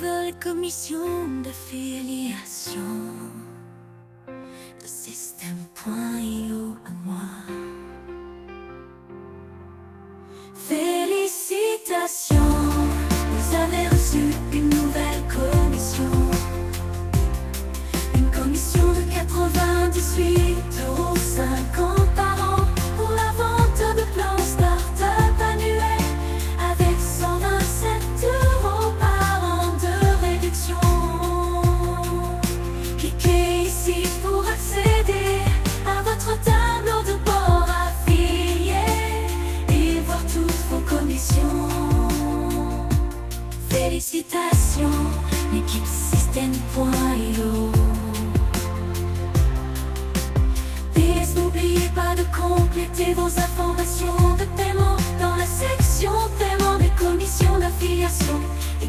nouvelle commission d'affiliation de SystemeIO à moi. Félicitations, vous avez reçu une nouvelle commission. Une commission de 98,50 € par an pour la vente de plans start-up annuels avec 127 € par an de réduction. Cliquez ici pour accéder à votre tableau de bord affilié et voir toutes vos commissions. Félicitations, l'équipe SystemeIO. N'oubliez pas de compléter vos informations de paiement dans la section paiement des commissions d'affiliation et